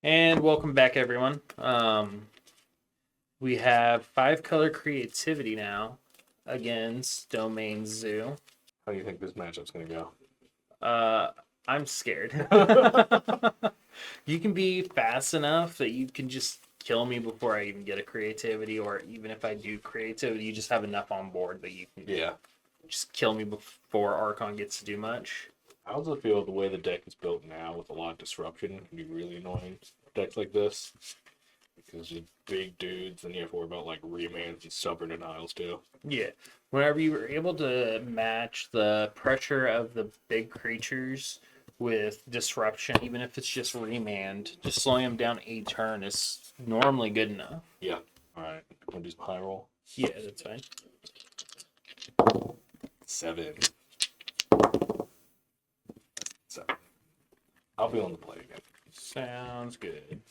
And welcome back, everyone. We have 5-color creativity now against Domain Zoo. How do you think this matchup's gonna go? I'm scared. You can be fast enough that you can just kill me before I even get a creativity, or even if I do creativity, you just have enough on board that you can just kill me before Archon gets to do much. I also feel the way the deck is built now with a lot of disruption can be really annoying for decks like this. Because you're big dudes and you have to worry about like remands and stubborn denials too. Yeah. Whenever you were able to match the pressure of the big creatures with disruption, even if it's just remand, just slowing them down a turn is normally good enough. Yeah. Alright. Wanna do some high roll? Yeah, that's fine. 7. 7. I'll be on the play again. Sounds good.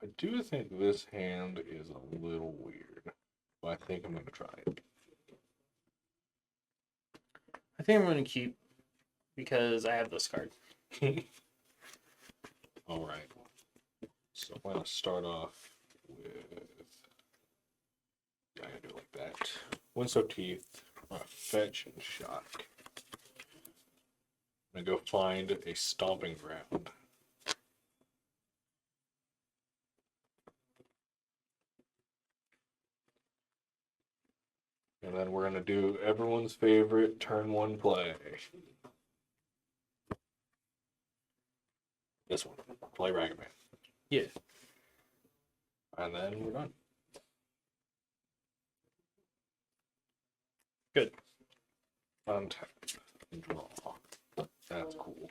I do think this hand is a little weird, but I think I'm gonna try it. I think I'm going to keep because I have this card. Alright. So I'm gonna start off with. Yeah, I'm gonna do it like that. Windswept Teeth, fetch and shock. I'm gonna go find a stomping ground. And then we're gonna do everyone's favorite turn 1 play. This one. Play Ragavan. Yeah. And then we're done. Good. Untap. Draw. That's cool.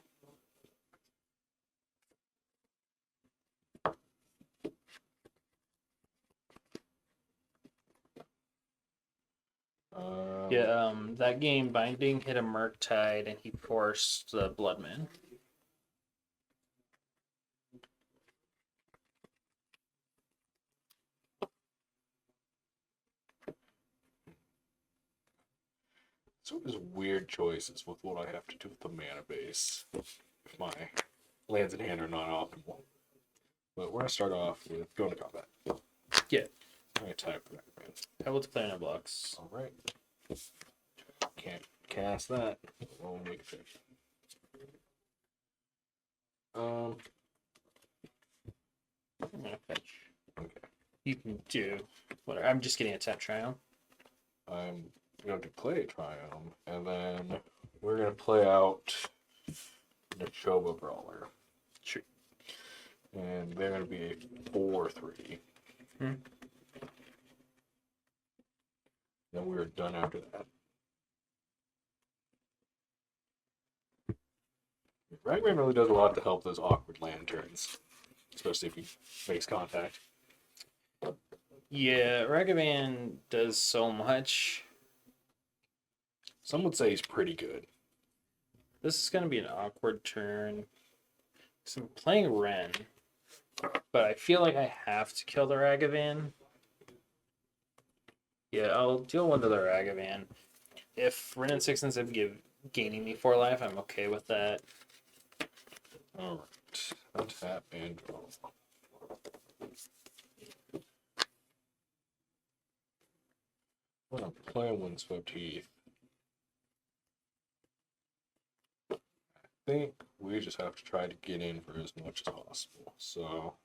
That game, Binding hit a Murktide and he forced the Bloodman. So there's weird choices with what I have to do with the mana base if my lands in hand are not optimal. But we're gonna start off with going to combat. Yeah. I'm gonna type Ragavan. I will declare no blocks. Alright. Can't cast that. We'll make a finish. I'm gonna fetch. Okay. You can do whatever. I'm just getting a tap trial. I'm going to play Triumph, and then we're going to play out Nachoba Brawler. Sure. And they're going to be a 4/3. Then we're done after that. Ragman really does a lot to help those awkward land turns, especially if he makes contact. Yeah, Ragavan does so much. Some would say he's pretty good. This is going to be an awkward turn. So I'm playing Ren, but I feel like I have to kill the Ragavan. Yeah, I'll deal one to the Ragavan. If Ren and 6 ends up gaining me 4 life, I'm okay with that. Alright. Untap and draw. I'm going to play Windswept Heath. I think we just have to try to get in for as much as possible. So,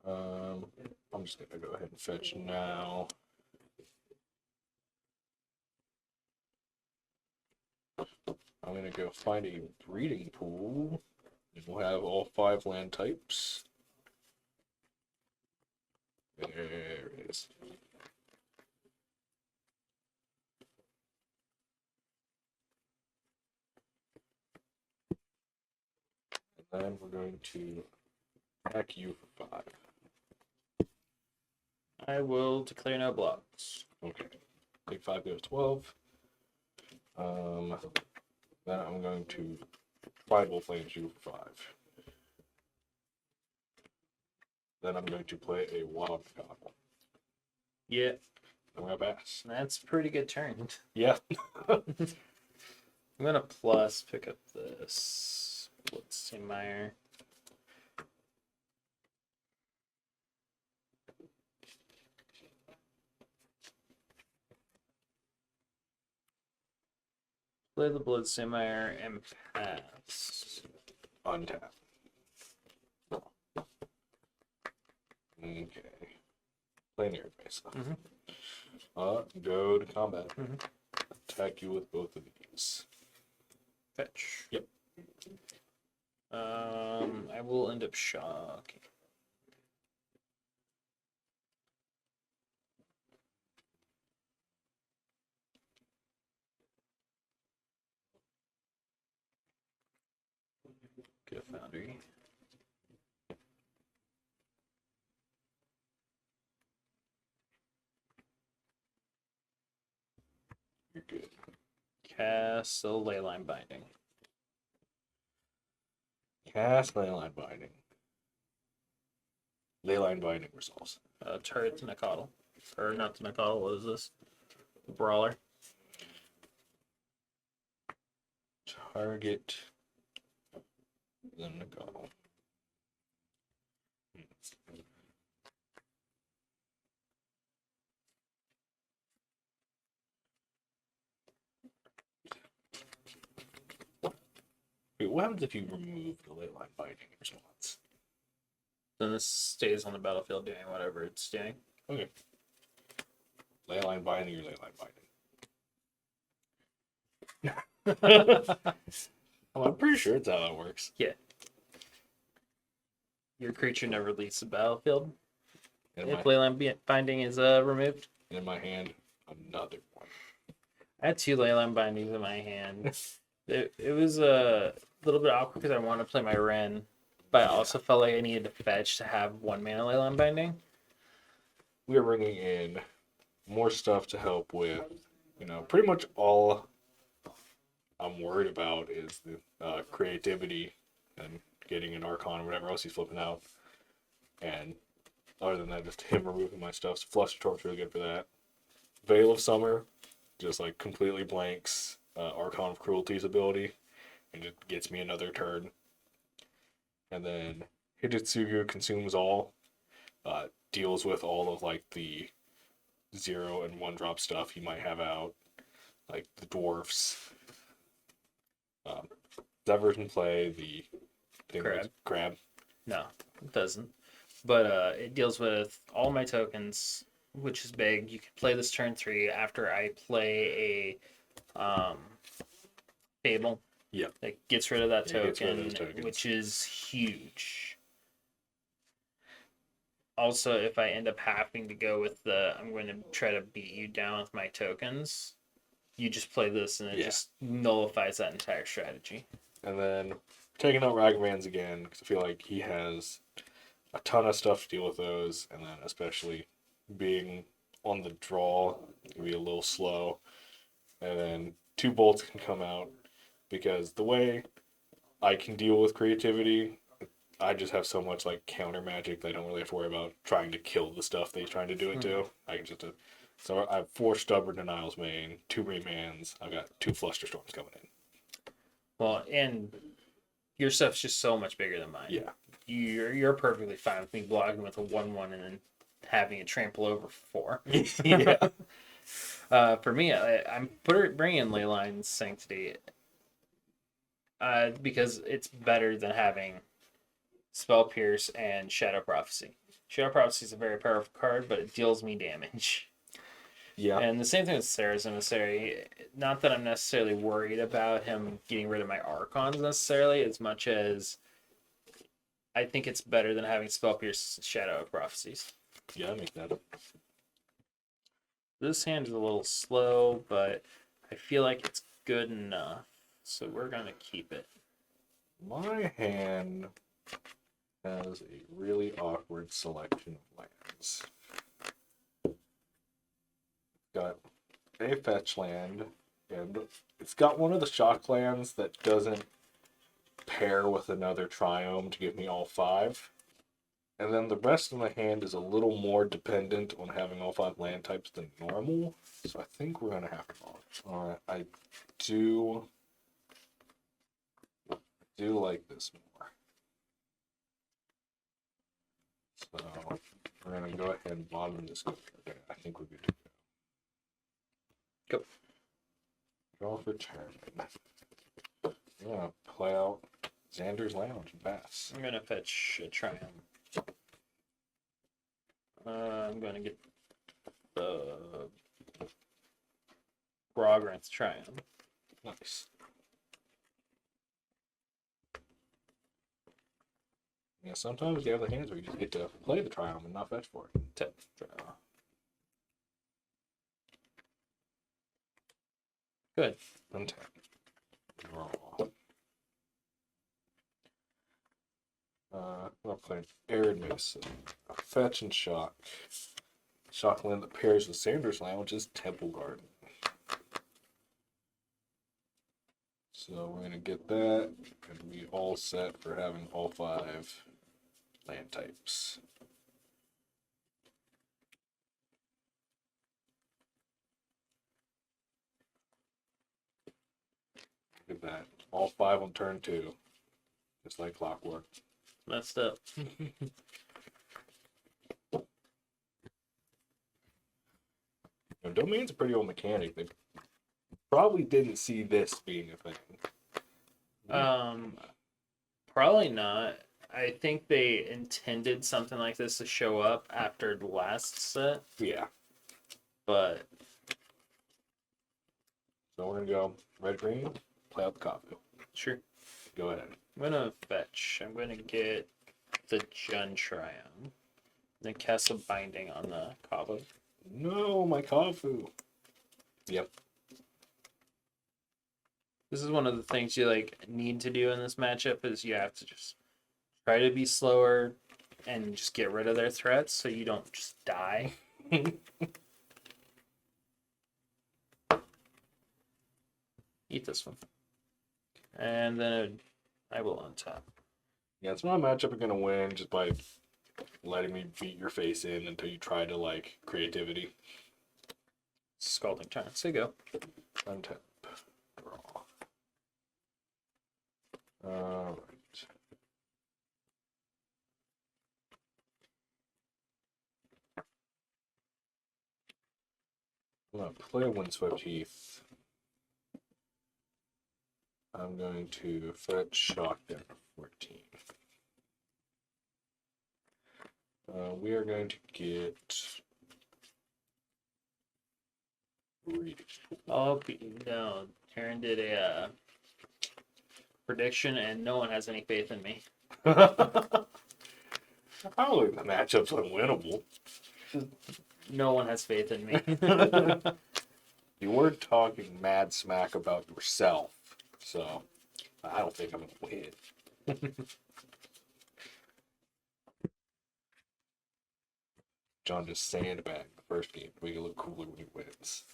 I'm just going to go ahead and fetch now. I'm going to go find a breeding pool. And we'll have all 5 land types. There it is. And then we're going to attack you for 5. I will declare no blocks. Okay. Take 5 goes 12. Then I'm going to Fireball Flames you for 5. Then I'm going to play a Wild Card. Yeah, I'm going to pass. that's a pretty good turn. Yeah. I'm gonna plus pick up this. Let's see, Meyer. Play the Bloodstainmire and pass. Untap. Okay. Play near base. Go to combat. Attack you with both of these. Fetch. Yep. I will end up shocking. Get a Foundry. You're good. Cast a Leyline Binding. Cast Leyline Binding. Leyline Binding resolves. Target to Nakatl. Or not to Nakatl, what is this? Brawler. Target the Nakatl. Wait, what happens if you remove the Leyline Binding response? Then this stays on the battlefield doing whatever it's doing. Okay. Leyline Binding or Leyline Binding? I'm pretty sure it's how that works. Yeah. Your creature never leaves the battlefield. If Leyline Binding is removed. In my hand, another one. I had 2 Leyline Bindings in my hand. It was a little bit awkward because I wanted to play my Wrenn, but I also felt like I needed to fetch to have 1 mana Leyline Binding. We are bringing in more stuff to help with, pretty much all I'm worried about is the creativity and getting an Archon or whatever else he's flipping out. And other than that, just him removing my stuff. So Fluster Torch really good for that. Veil of Summer just like completely blanks Archon of Cruelty's ability and just gets me another turn. And then Hijitsugu Consumes All deals with all of like the 0 and 1 drop stuff he might have out, like the dwarfs. Zevers can play the thing crab. No, it doesn't. But it deals with all my tokens, which is big. You can play this turn 3 after I play a Fable. Yep. That gets rid of that token, tokens. which is huge. Also, if I end up having to go with I'm going to try to beat you down with my tokens, you just play this and it just nullifies that entire strategy. And then taking out Ragavan's again, because I feel like he has a ton of stuff to deal with those, and then especially being on the draw, it can be a little slow. And then 2 bolts can come out, because the way I can deal with creativity, I just have so much like counter magic that I don't really have to worry about trying to kill the stuff that he's trying to do it to. I can just so I have 4 Stubborn Denials main, 2 Remands, I've got 2 Flusterstorms coming in. Well, and your stuff's just so much bigger than mine. Yeah. You're perfectly fine with me blocking with a 1/1 and then having it trample over for 4. Yeah. For me, I'm bringing in Leyline Sanctity because it's better than having Spell Pierce and Shadow Prophecy. Shadow Prophecy is a very powerful card, but it deals me damage. Yeah. And the same thing with Sarah's Emissary. Not that I'm necessarily worried about him getting rid of my Archons necessarily, as much as I think it's better than having Spell Pierce Shadow Prophecies. Yeah, I make that up. This hand is a little slow, but I feel like it's good enough. So we're going to keep it. My hand has a really awkward selection of lands. Got a fetch land, and it's got one of the shock lands that doesn't pair with another Triome to give me all 5. And then the rest of my hand is a little more dependent on having all 5 land types than normal. So I think we're going to have to follow. Alright, I do like this more. So we're going to go ahead and bottom this. Okay, I think we're good to go. Go. Draw for turn. I'm going to play out Xander's Lounge and pass. I'm gonna fetch a Triumph. I'm gonna get the Grogranth Triumph. Nice. Yeah, sometimes you have the hands where you just get to play the Triumph and not fetch for it. Tap, draw. Good. Untap. Draw. I'll play Arid Mason. Fetch and shock. Shock land that pairs with Xander's Lounge is Temple Garden. So we're gonna get that and be all set for having all 5 land types. Look at that. All 5 on turn 2. Just like clockwork. Messed up. Domain's a pretty old mechanic. They probably didn't see this being a thing. Probably not. I think they intended something like this to show up after the last set, Yeah. but So we're gonna go red green, play out the Kavu. sure. Go ahead. I'm gonna fetch. I'm gonna get the Jun Triumph. Then cast a binding on the Kava. No, my Kavu. Yep. This is one of the things you need to do in this matchup is you have to just try to be slower and just get rid of their threats so you don't just die. Eat this one. And then I will untap. Yeah, it's not a matchup you're gonna win just by letting me beat your face in until you try to creativity. Scalding Giant. So go. Untap. Draw. Alright. I'm gonna play a Windswept Heath. I'm going to fetch shock down to 14. We are going to get reading. Oh no! Aaron did a prediction, and no one has any faith in me. I don't think the matchup's unwinnable. No one has faith in me. You were talking mad smack about yourself, so I don't think I'm gonna win. John just sandbagged the first game to make it look cooler when he wins.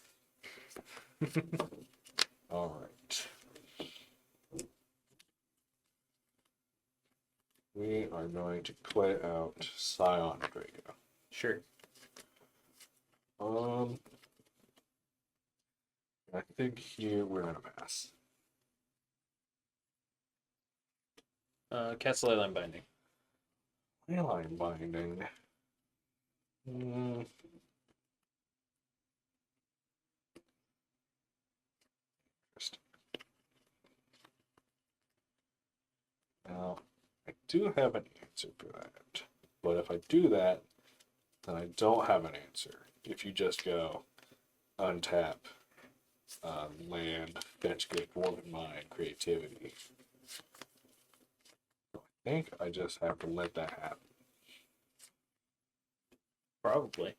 All right. We are going to play out Scion Draco. Sure. I think here we're gonna pass. Cast Leyline Binding. Leyline Binding. Interesting. Now, I do have an answer for that. But if I do that, then I don't have an answer. If you just go untap, land, fetch, get Dwarven Mind, creativity. I think I just have to let that happen. Probably.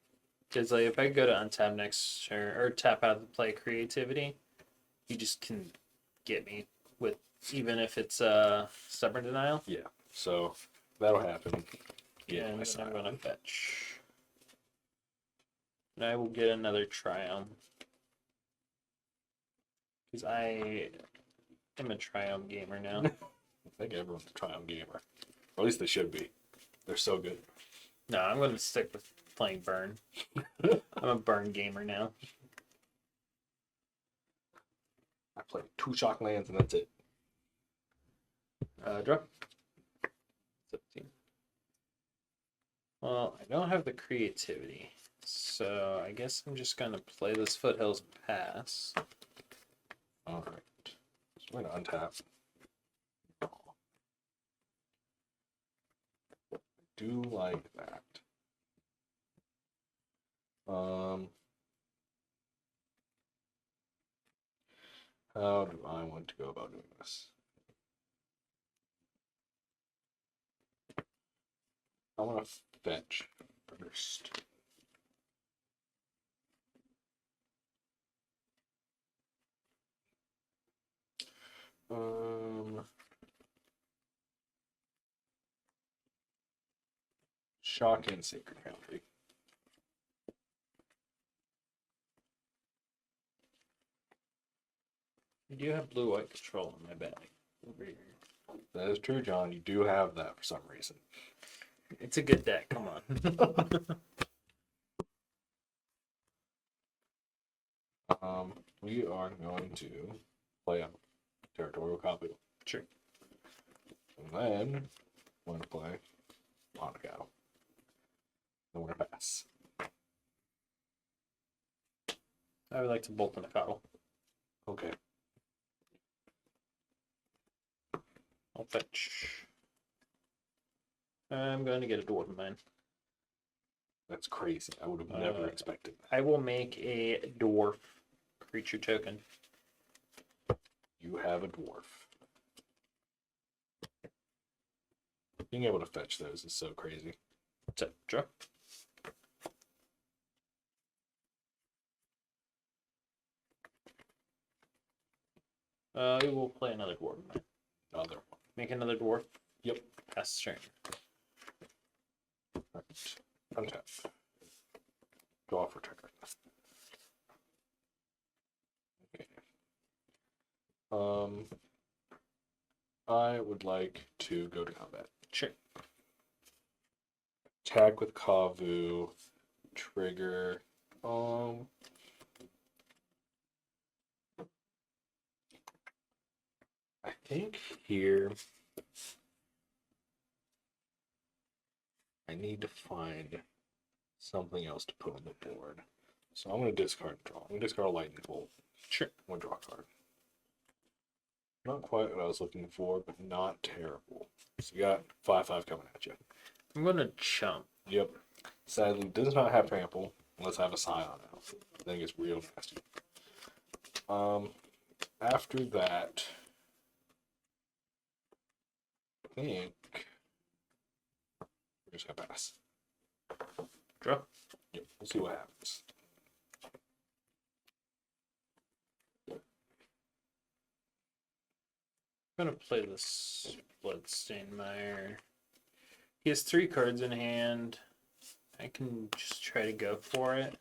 Because if I go to untap next turn, or tap out of the play creativity, you just can get me with, even if it's Stubborn Denial. Yeah, so that'll happen. Yeah, and then I'm going to fetch. And I will get another Triumph. Because I am a Triumph gamer now. I think everyone's a Triumph gamer. Or at least they should be. They're so good. No, I'm going to stick with playing Burn. I'm a Burn gamer now. I play 2 shock lands and that's it. Draw. 17. Well, I don't have the creativity, so I guess I'm just going to play this Foothills Pass. Alright. So we're going to untap. I do like that. How do I want to go about doing this? I want to fetch first. Shock and Sacred Foundry. I do have blue-white control in my bag. Over here. That is true, John. You do have that for some reason. It's a good deck, come on. We are going to play a territorial copy. Sure. And then we're going to play Monaco. Then we're going to pass. I would like to bolt in a coddle. Okay. I'll fetch. I'm going to get a dwarf in mine. That's crazy. I would have never expected that. I will make a dwarf creature token. You have a dwarf. Being able to fetch those is so crazy. So, draw. We will play another dwarf in mine. Another one. Make another dwarf. Yep. Pass turn. Right. Untap. Draw for turn. Okay. I would like to go to combat. Sure. Attack with Kavu. Trigger. I think here I need to find something else to put on the board. So I'm going to discard and draw. I'm going to discard a lightning bolt. Sure. I'm going to draw a card. Not quite what I was looking for, but not terrible. So you got 5/5 coming at you. I'm going to chump. Yep. Sadly, does not have trample. Let's have a Scion now. I think it's real nasty. After that, I think we're just gonna pass. Draw. Yep. We'll see what happens. I'm going to play this Bloodstained Mire. He has 3 cards in hand. I can just try to go for it.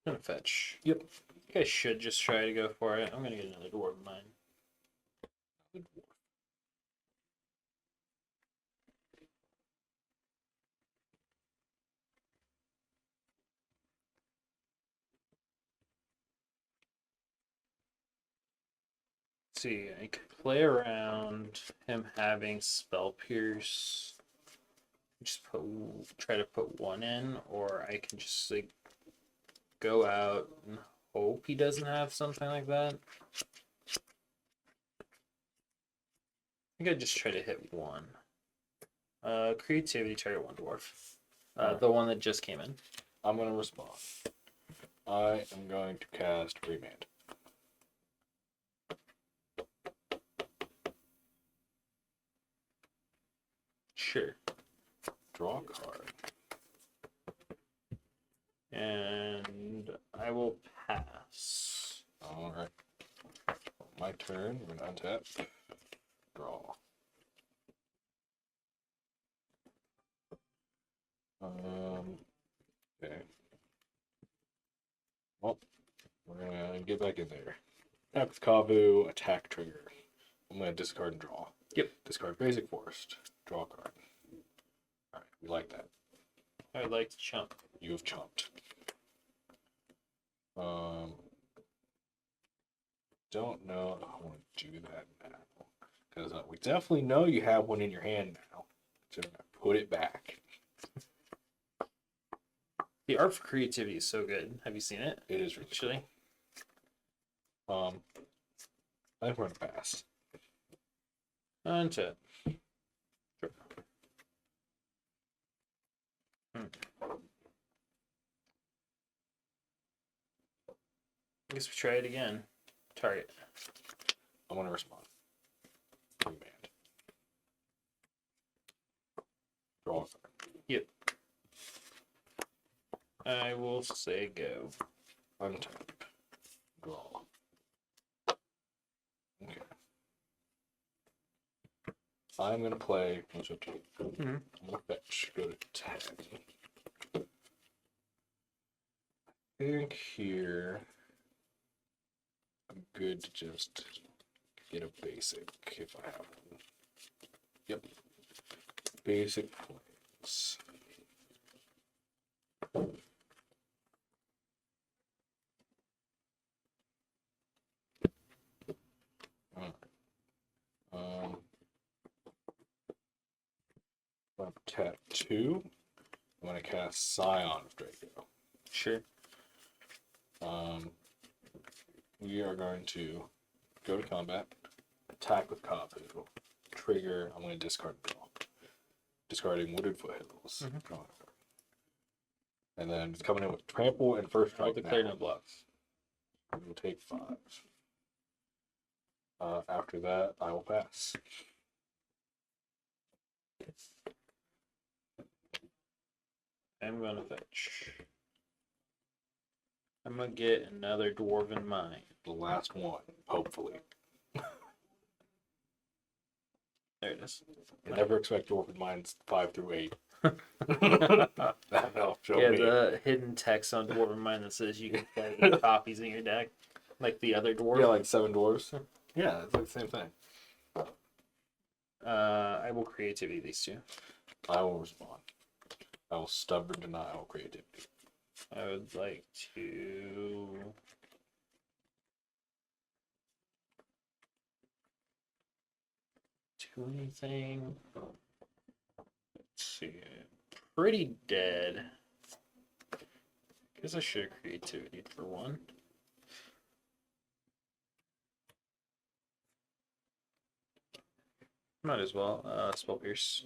I'm going to fetch. Yep. You guys should just try to go for it. I'm going to get another dwarf of mine. Another dwarf. See, I could play around him having Spell Pierce. Just try to put 1 in, or I can just like go out and hope he doesn't have something like that. I think I'd just try to hit 1. Creativity, target 1 dwarf. The one that just came in. I'm going to respond. I am going to cast Remand. Sure. Draw a card. And I will pass. Alright. My turn. We're going to untap. Draw. Okay. Well, we're going to get back back in there. Attack with Kavu, attack trigger. I'm going to discard and draw. Yep. Discard basic forest. Draw a card. Alright, we like that. I would like to chump. You have chumped. Don't know if I want to do that now. Because we definitely know you have one in your hand now. So I'm going to put it back. The art for creativity is so good. Have you seen it? It is really Actually. cool. I think we're going to pass. Untap. Sure. I guess we try it again. Target. I'm going to respond. Command. Draw a card. Yep. I will say go. Untap. Draw. Okay. I'm going to play. What's up to you? Mhm. I'm going to fetch. Go to 10. I think here I'm good to just get a basic if I have one. Yep. Basic points. I'm tap 2. I'm going to cast Scion of Draco. Sure. We are going to go to combat, attack with Kavu, trigger. I'm going to discard draw. Discarding Wooded Foothills. Drawing a card. And then it's coming in with trample and first I'll strike. declare now. no blocks. We'll take 5. After that, I will pass. I'm gonna fetch. I'm gonna get another Dwarven Mine. The last one, hopefully. There it is. I never expect Dwarven Mines 5 through 8. That helps show Yeah, me. the hidden text on Dwarven Mine that says you can play copies in your deck, like the other dwarf. Yeah, like 7 dwarves. Yeah, it's like the same thing. I will creativity these two. I will respond. I will stubborn denial creativity. I would like to do anything. Let's see. Pretty dead. Guess I should have creativity for one. Might as well. Spell Pierce.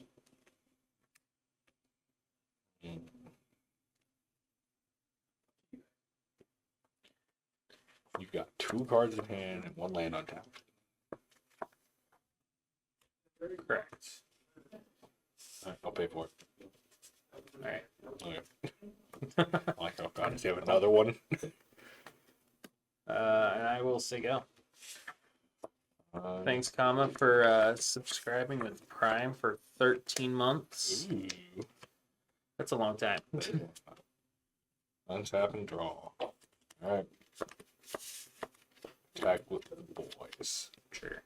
You've got 2 cards in hand and 1 land on tap. Correct. Alright, I'll pay for it. Alright. Okay. Like, oh god, does he have another one? And I will say go. Uh, Thanks, Kama, for subscribing with Prime for 13 months. Ooh. That's a long time. Untap and draw. Alright. Attack with the boys. Sure.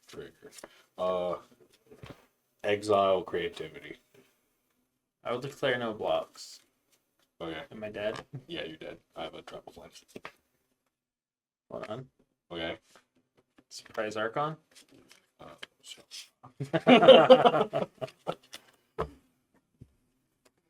Trigger. Exile creativity. I will declare no blocks. Okay. Am I dead? Yeah, you're dead. I have a triple flame. Hold on. Okay. Surprise Archon? So.